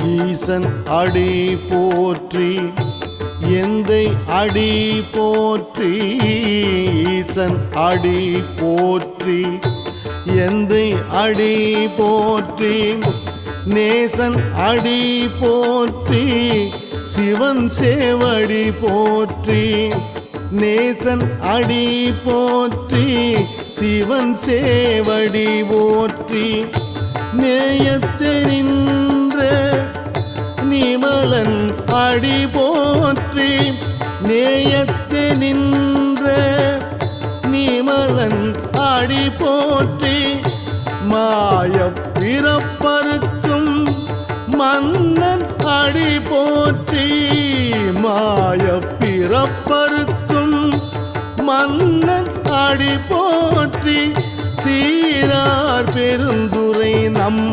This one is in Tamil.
ஈசன் அடி போற்றி எந்தை அடி போற்றி. ஈசன் அடி போற்றி எந்தை அடி போற்றி. நேசன் அடி போற்றி சிவன் சேவடி போற்றி. நேசன் அடி போற்றி சிவன் சேவடி போற்றி. நேயத்தே நின்ற நிமலன் அடி போற்றி. நேயத்தே நின்ற நிமலன் அடி போற்றி. மாய பிறப்பருக்கும் மன்னன் அடி போற்றி. மாய பிறப்பருக்கும் மன்னன் அடி போற்றி. சீரார் பெருந்துரை நம்